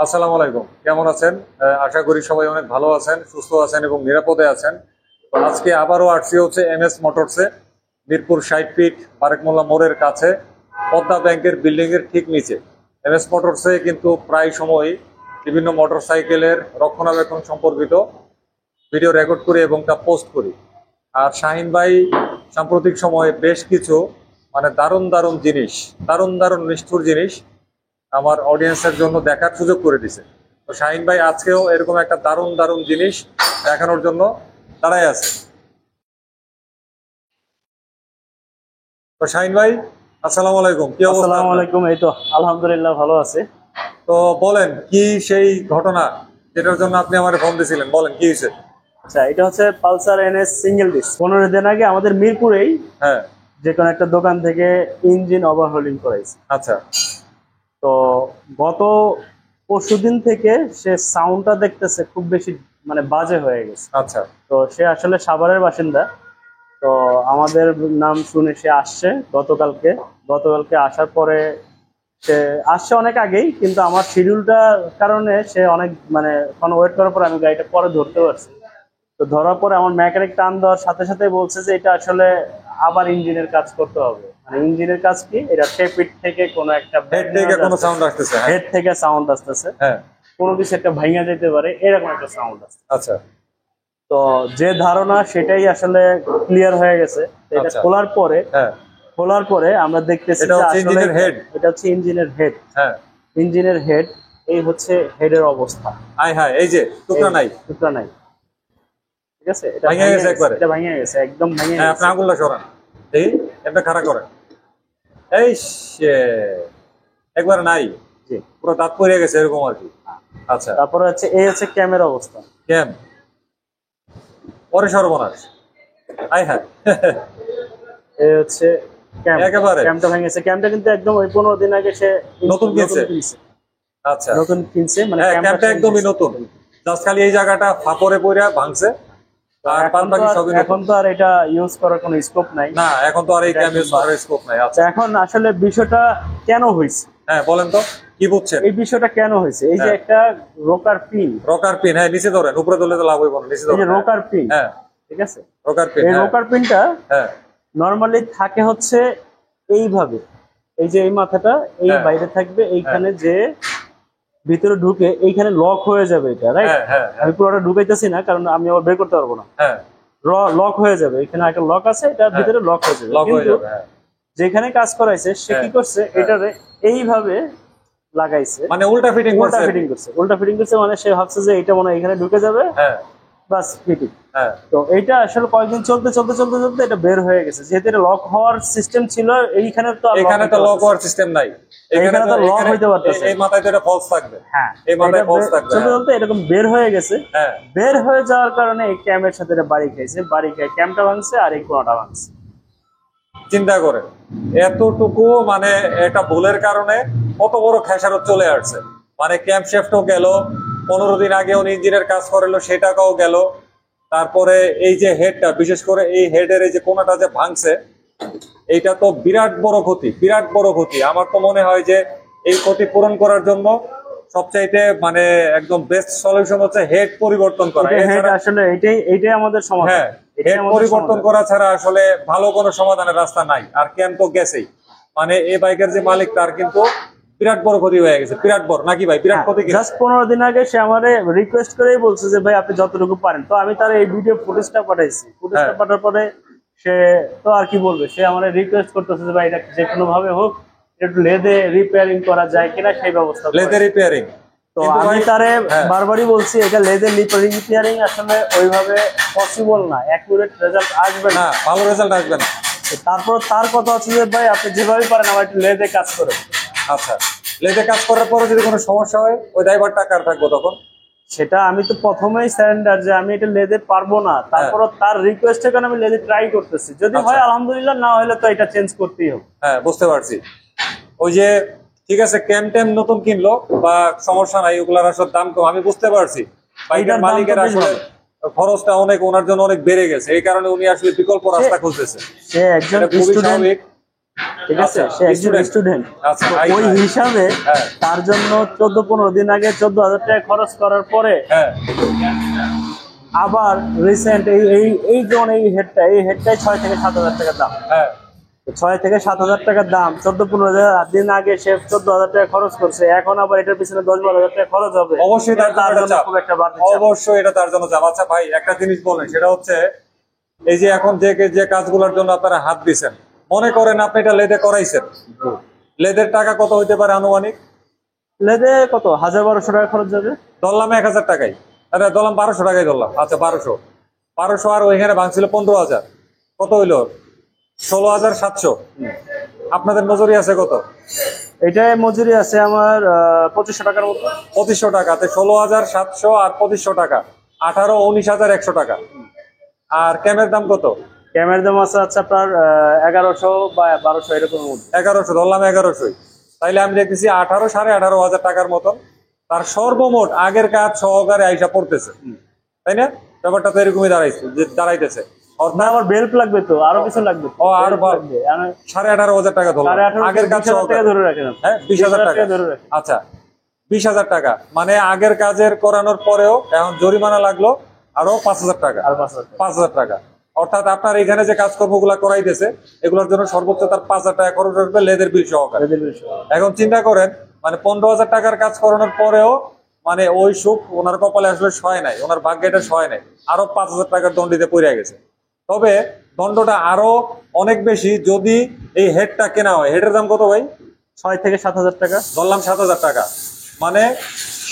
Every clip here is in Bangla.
আসসালামু আলাইকুম, কেমন আছেন? আশা করি সবাই অনেক ভালো আছেন, সুস্থ আছেন এবং নিরাপদে আছেন। তো আজকে আবারও আসছি হচ্ছে এমএস মোটরসে, মিরপুর 60 ফিট বারেক মোল্লা মোড়ের কাছে, পদ্মা ব্যাংকের বিল্ডিং এর ঠিক নিচে। এমএস মোটরসে কিন্তু প্রায় সময় বিভিন্ন মোটরসাইকেলের রক্ষণাবেক্ষণ সম্পর্কিত ভিডিও রেকর্ড করি এবং তা পোস্ট করি। আর শাহিন ভাই সাম্প্রতিক সময়ে বেশ কিছু দারুণ দারুণ জিনিস, দারুণ দারুণ নিষ্ঠুর জিনিস আমার অডিয়েন্সের জন্য দেখার সুযোগ করে দিছে। তো শাহিন ভাই আজকেও এরকম একটা দারুণ দারুণ জিনিস দেখানোর জন্য দাঁড়ায় আছে। তো শাহিন ভাই, আসসালামু আলাইকুম, কি অবস্থা? আসসালামু আলাইকুম। এই তো আলহামদুলিল্লাহ ভালো আছে। তো বলেন কি সেই ঘটনা যেটার জন্য আপনি আমার ফোন দিয়েছিলেন, বলেন কি হয়েছে? আচ্ছা, এটা হচ্ছে পালসার এনএস সিঙ্গেল ডিস্ক। 15 দিন আগে আমাদের মিরপুরেই হ্যাঁ। যে কোনো একটা দোকান থেকে ইঞ্জিন ওভারহোলিং করাইছে। আচ্ছা। তো গত পরশুদিন থেকে সে সাউন্ডটা দেখতেছে খুব বেশি বাজে হয়ে গেছে। আচ্ছা। তো সে আসলে সাভারের বাসিন্দা। তো আমাদের নাম শুনে সে আসছে গতকালকে আসার পরে সে আসছে অনেক আগেই, কিন্তু আমার শিডিউলটার কারণে সে অনেক ওয়েট করার পর আমি গাড়িটা পরে ধরতে পারছি। তো ধরার পরে আমার মেকানিক টান দেওয়ার সাথে সাথে বলছে যে এটা আসলে আবার ইঞ্জিনের কাজ করতে হবে। ইঞ্জিনের কাজ কি, এটা টেপিট থেকে কোনো একটা হেড থেকে কোনো সাউন্ড আসতেছে। হেড থেকে সাউন্ড আসতেছে। হ্যাঁ। কোনো কিছু একটা ভাঙা যেতে পারে, এরকম একটা সাউন্ড আসছে। আচ্ছা। তো যে ধারণা সেটাই আসলে ক্লিয়ার হয়ে গেছে। এটা খোলার পরে আমরা দেখতেছি এটা হচ্ছে ইঞ্জিনের হেড। এটা হচ্ছে ইঞ্জিনের হেড। হ্যাঁ, ইঞ্জিনের হেড। এই হচ্ছে হেডের অবস্থা। হ্যাঁ, এই যে টুকরা নাই। ঠিক আছে, এটা ভেঙে গেছে একবারে। এটা ভেঙে গেছে, একদম ভেঙে গেছে। আপনি আঙুলটা সরান, এই এটা খাড়া করেন। এই একবারে নাই, জি, পুরো দাঁত পড়ে গেছে এরকম আর কি। আচ্ছা। তারপরে হচ্ছে এই হচ্ছে ক্যামেরা অবস্থা। ক্যাম পরে সর্বনাশ। হ্যাঁ। এই হচ্ছে একেবারে ক্যামটা ভেঙে গেছে। ক্যামটা কিন্তু একদম ওই 15 দিন আগে সে নতুন কিনছে। আচ্ছা, নতুন কিনছে, ক্যামটা একদমই নতুন, জাস্ট খালি এই জায়গাটা ফাপরে পড়ে ভাঙছে। আর এখন তো আর এটা ইউজ করার কোনো স্কোপ নাই। না, এখন তো আর এই ক্যাম ইউজ করার স্কোপ নাই। আচ্ছা, এখন আসলে বিষয়টা কেন হইছে? হ্যাঁ, বলেন তো কি বুঝছেন এই বিষয়টা কেন হয়েছে? এই যে একটা রোকার পিন। হ্যাঁ, নিচে ধরেন, উপরে ধরলে তো লাভ হইব না, নিচে ধরেন। রোকার পিন, হ্যাঁ, ঠিক আছে। রোকার পিন, এই রোকার পিনটা হ্যাঁ নরমালি থাকে হচ্ছে এইভাবে, এই যে এই মাথাটা এই বাইরে থাকবে, এইখানে যে ভিতরে ঢুকে এইখানে লক হয়ে যাবে এটা, রাইট? আমি পুরোটা ঢুকাইতেছি না, কারণ আমি আবার বের করতে পারবো না। হ্যাঁ, লক হয়ে যাবে, এখানে একটা লক আছে, এটা ভিতরে লক হয়ে যাবে। কিন্তু যেখানে কাজ করাইছে সে কি করছে, এটারে এইভাবে লাগাইছে, উল্টা ফিটিং করছে। উল্টা ফিটিং করছে, সে ভাবছে যে এটা মনে হয় এখানে ঢুকে যাবে। হ্যাঁ, বাস ফিটিং। তো এইটা আসলে কয়েকদিন চলতে এটা বের হয়ে গেছে। যেহেতু এটা লক হওয়ার সিস্টেম ছিল, এইখানে তো লক হওয়ার সিস্টেম নাই। এখানে তো লক হইতে পারতেছে, এই মাথায় তো এটা ফলস থাকবে। হ্যাঁ, এই মাথায় ফলস থাকবে। চলতে এরকম বের হয়ে গেছে। হ্যাঁ, বের হয়ে যাওয়ার কারণে এই ক্যামের সাথে এটা বাড়ি খাইছে, বাড়ি খেয়ে ক্যামটা ভাঙছে আর এই কোণাটা ভাঙছে। চিন্তা করেন, এতটুকু একটা ভুলের কারণে কত বড় খেসারত চলে আসছে। ক্যাম্প শেফটও গেল, 15 দিন আগে উনি ইঞ্জিনের কাজ করালো, সে টাকাও গেল। তারপরে এই যে হেডটা, বিশেষ করে এই হেডের এই যে কোণাটা যে ভাঙছে, এইটা তো বিরাট বড় ক্ষতি, বিরাট বড় ক্ষতি। আমার তো মনে হয় যে এই ক্ষতি পূরণ করার জন্য সবচাইতে একদম বেস্ট সলিউশন হচ্ছে হেড পরিবর্তন করা। আসলে এইটাই আমাদের সমাধান। হ্যাঁ, হেড পরিবর্তন করা ছাড়া আসলে ভালো কোনো সমাধানের রাস্তা নাই। আর ক্যাম তো গেছেই, এই বাইকের যে মালিক, তার কিন্তু বিরাট বড় ক্ষতি হয়ে গেছে, বিরাট বড়, নাকি ভাই? বিরাট ক্ষতি। জাস্ট 15 দিন আগে সে আমারে রিকোয়েস্ট করেই বলছে যে ভাই আপনি যতটুকু পারেন। তো আমি তার এই ভিডিও ফুটেজটা পাঠাইছি। ফুটেজটা পাঠার পরে সে তো আর কি বলবে, সে আমারে রিকোয়েস্ট করতেছে যে ভাই এটা যে কোনো ভাবে হোক একটু লেদে রিপেয়ারিং করা যায় কিনা সেই ব্যবস্থা। লেদে রিপেয়ারিং, তো আমি তারে বারবারই বলছি এটা লেদে রিপেয়ারিং আসলে ওইভাবে পসিবল না, অ্যাকুরেট রেজাল্ট আসবে না, ভালো রেজাল্ট আসবে না। তারপর তার কথা হচ্ছে যে ভাই আপনি যেভাবে পারেন আমার একটু লেদে কাজ করেন। আচ্ছা, লেদে কাজ করার পরে যদি কোনো সমস্যা হয়, ওই ড্রাইভারটা কার থাকবো তখন? সেটা আমি তো প্রথমেই সারেন্ডার যে আমি এটা লেদে পারবো না। তারপর তার রিকোয়েস্টের কারণে আমি লেদে ট্রাই করতেছি, যদি হয় আলহামদুলিল্লাহ, না হলে তো এটা চেঞ্জ করতেই হবে। হ্যাঁ, বুঝতে পারছি। ওই যে ঠিক আছে, ক্যাম ট্যাম নতুন কিনলো বা সমস্যা নাই, ওগুলার আসলে দাম কম, আমি বুঝতে পারছি। বাইকের মালিকের আসলে খরচটা অনেক, ওনার জন্য অনেক বেড়ে গেছে, এই কারণে উনি আসলে বিকল্প রাস্তা খুঁজতেছে। সে একজন ঠিক আছে, আচ্ছা, সে একজন student। স্টুডেন্ট। আচ্ছা, ওই হিসাবে হ্যাঁ। তার জন্য 14-15 দিন আগে 14,000 টাকা খরচ করার পরে হ্যাঁ আবার রিসেন্ট এই এই এই যেমন এই হেডটাই 6 থেকে 7 হাজার টাকা দাম। হ্যাঁ 6 থেকে 7 হাজার টাকার দাম 14-15 দিন আগে সে 14,000 টাকা খরচ করছে, এখন আবার এটার পিছনে 10-12 হাজার টাকা খরচ হবে। অবশ্যই এটা তার জন্য চাপ। খুব একটা বাড়তি চাপ। অবশ্যই এটা তার জন্য চাপ। আচ্ছা ভাই, একটা জিনিস বলেন, সেটা হচ্ছে এই যে এখন যে কাজগুলোর জন্য আপনারা হাত দিচ্ছেন, মনে করেন আপনি এটা লেদে করাইছেন, লেদের টাকা কত হইতে পারে আনুমানিক? লেদে কত 1,000-1,200 টাকা খরচ যাবে। ধরলাম 1,000 টাকাই, আরে ধরলাম 1200 টাকাই ধরলাম। আচ্ছা 1200 আর ওইখানে ভাঙছিল 15,000, কত হইলো? 16,700। আপনাদের মজুরি আছে কত? এটাই মজুরি আছে আমার 2,500 টাকার মতো। 2,500 টাকাতে 16,700 আর 2,500 টাকা 19,100 টাকা। আর ক্যামের দাম কত? ক্যামেরার দাম আছে আপনার 1,100 বা 1,200 এরকম মধ্যে। 1100, ধরলাম 1100। তাইলে আমি দেখতেছি 18,500 টাকার মতন তার সর্বমোট আগের কাজ সহকারে আইসা পড়তেছে, তাই না? ব্যাপারটা তো এরকমই দাঁড়াইতেছে। না, আমার বেল্ট লাগবে তো, আরো কিছু লাগবে তো। ও, আরো লাগবে। 18,500 টাকা ধরলাম 18,500 আগের কাজ 20,000 টাকা সহকারে। ধরে রাখেন আপনি। হ্যাঁ 20,000 টাকা ধরে রাখেন। আচ্ছা 20,000 টাকা মানে আগের কাজের করানোর পরেও এখন জরিমানা লাগলো আরো 5,000 টাকা। আর 5,000 টাকা। 5,000 টাকা, অর্থাৎ আপনার এখানে যে কাজকর্মগুলো করাইতেছে এগুলোর জন্য সর্বোচ্চ তার 5,000 টাকা খরচ আসবে লেদের বিল সহকারে। এদের বিষয়। এখন চিন্তা করেন, মানে 15,000 টাকার কাজ করানোর পরেও মানে ওই সুখ ওনার কপালে আসলে সয় নাই, ওনার ভাগ্যে এটা সয় নাই, আরো 5,000 টাকার দণ্ডিতে পড়ে গেছে। তবে দণ্ডটা আরো অনেক বেশি যদি এই হেডটা কেনা হয়। হেডের দাম কত ভাই? 6 থেকে 7,000 টাকা। ধরলাম 7,000 টাকা, মানে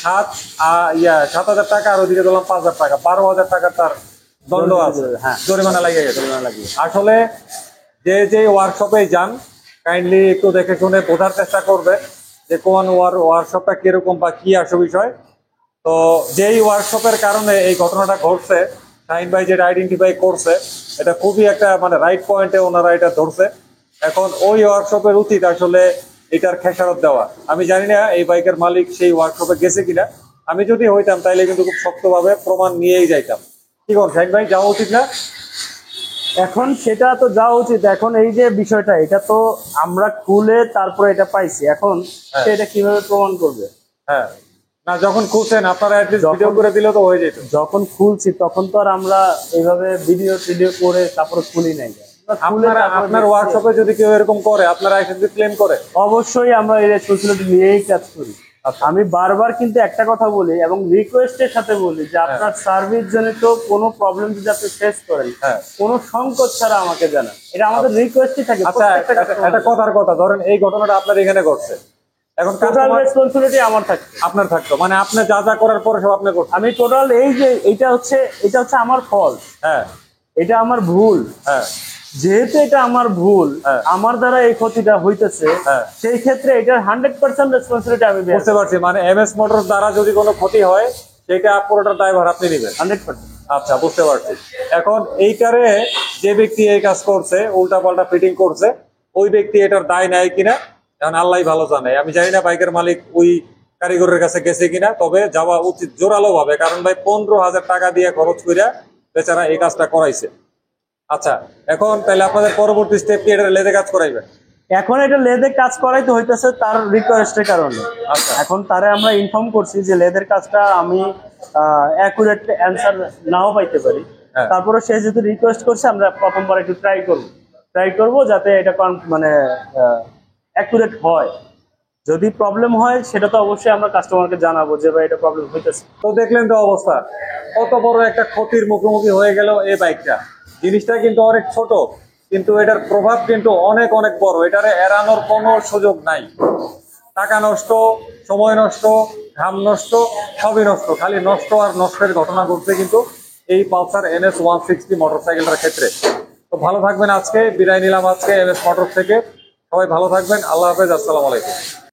7,000 টাকা আর ওদিকে ধরলাম 5,000 টাকা, 12,000 টাকা তার দণ্ড আছে। হ্যাঁ, জরিমানা লাগিয়ে গেছে। জরিমানা লাগিয়ে। আসলে যে ওয়ার্কশপে যান কাইন্ডলি একটু দেখে শুনে বোঝার চেষ্টা করবে যে কোন ওয়ার্কশপটা কিরকম বা কি আসে বিষয়। তো যেই ওয়ার্কশপের কারণে এই ঘটনাটা ঘটছে, শাহিন ভাই যেটা আইডেন্টিফাই করছে, এটা খুবই একটা মানে রাইট পয়েন্টে ওনারা এটা ধরছে। এখন ওই ওয়ার্কশপের উচিত আসলে এটার খেসারত দেওয়া। আমি জানি না এই বাইকের মালিক সেই ওয়ার্কশপে গেছে কিনা, আমি যদি হইতাম তাইলে কিন্তু খুব শক্তভাবে প্রমাণ নিয়েই যাইতাম। কি করেন শাহিন ভাই, যাওয়া উচিত না? এখন সেটা তো যাওয়া উচিত। এখন এই যে বিষয়টা, এটা তো আমরা খুলে তারপরে এটা পাইছি, এখন হ্যাঁ। সে এটা কিভাবে প্রমাণ করবে? হ্যাঁ, না যখন খুলছেন আপনারা ভিডিও করে দিলেও তো হয়ে যেত। যখন খুলছি তখন তো আর আমরা এইভাবে ভিডিও করে তারপরে খুলি নাই। আপনার ওয়ার্কশপে যদি কেউ এরকম করে, আপনারা একসাথে ক্লেম করে? অবশ্যই আমরা এই রেসপন্সিবিলিটি নিয়েই কাজ করি। আমি বারবার কিন্তু একটা কথা বলি এবং রিকোয়েস্টের সাথে বলি যে আপনার সার্ভিস জনিত কোনো প্রবলেম যদি আপনি ফেস করেন, কোনো সংকোচ ছাড়া আমাকে জানান। এটা আমাদের রিকোয়েস্টই থাকে। আচ্ছা একটা কথার কথা, ধরেন এই ঘটনাটা আপনার এখানে ঘটছে, এখন টোটাল রেসপন্সিবিলিটি আমার থাকে। আপনার থাকতো মানে আপনি যা করার পরে সব আপনি করছেন। আমি টোটাল এই যে এটা হচ্ছে আমার ফল্ট। হ্যাঁ, এটা আমার ভুল। হ্যাঁ, যেহেতু এটা আমার ভুল, আমার দ্বারা এই ক্ষতিটা হইতেছে, সেই ক্ষেত্রে এটার 100% রেসপন্সিবিলিটি আমি বুঝতে পারছি। মানে এমএস মোটরস দ্বারা যদি কোনো ক্ষতি হয় সেটা পুরোটা ড্রাইভার আপনি নেবেন 100%। আচ্ছা, বুঝতে পারছি। এখন এইটারে যে ব্যক্তি এই কাজ করছে, উল্টা পাল্টা ফিটিং করছে, ওই ব্যক্তি এটার দায় নেয় কিনা এখন আল্লাহ ভালো জানে। আমি জানি না বাইকের মালিক ওই কারিগরের কাছে গেছে কিনা, তবে যাওয়া উচিত জোরালো ভাবে, কারণ ভাই 15,000 টাকা দিয়ে খরচ কইরা বেচারা এই কাজটা করাইছে। আচ্ছা, এখন তাহলে আপনাদের পরবর্তী স্টেপ কি? এটা লেদে কাজ করাইবেন? এখন এটা লেদের কাজ করাইতে হইতেছে তার রিকোয়েস্টের কারণে। আচ্ছা, এখন তারে আমরা ইনফর্ম করছি যে লেদের কাজটা আমি অ্যাকুরেট অ্যান্সার নাও পাইতে পারি, তারপরে সে যদি রিকোয়েস্ট করছে আমরা প্রথমবার একটু ট্রাই করব যাতে এটা মানে অ্যাকুরেট হয়। যদি প্রবলেম হয় সেটা তো অবশ্যই আমরা কাস্টমারকে জানাবো যে ভাই এটা প্রবলেম হইতেছে। তো দেখলেন তো অবস্থা, কত বড় একটা ক্ষতির মুখোমুখি হয়ে গেল এই বাইকটা। জিনিসটা কিন্তু অনেক ছোট, কিন্তু এটার প্রভাব কিন্তু অনেক অনেক বড়। এটারে এড়ানোর কোনো সুযোগ নাই। টাকা নষ্ট, সময় নষ্ট, ঘাম নষ্ট, সবই নষ্ট। খালি নষ্ট আর নষ্টের ঘটনা ঘটছে কিন্তু এই পালসার NS 160 মোটরসাইকেলটার ক্ষেত্রে। তো ভালো থাকবেন। আজকে বিদায় নিলাম আজকে NS মোটরস থেকে। সবাই ভালো থাকবেন। আল্লাহ হাফেজ। আসসালামু আলাইকুম।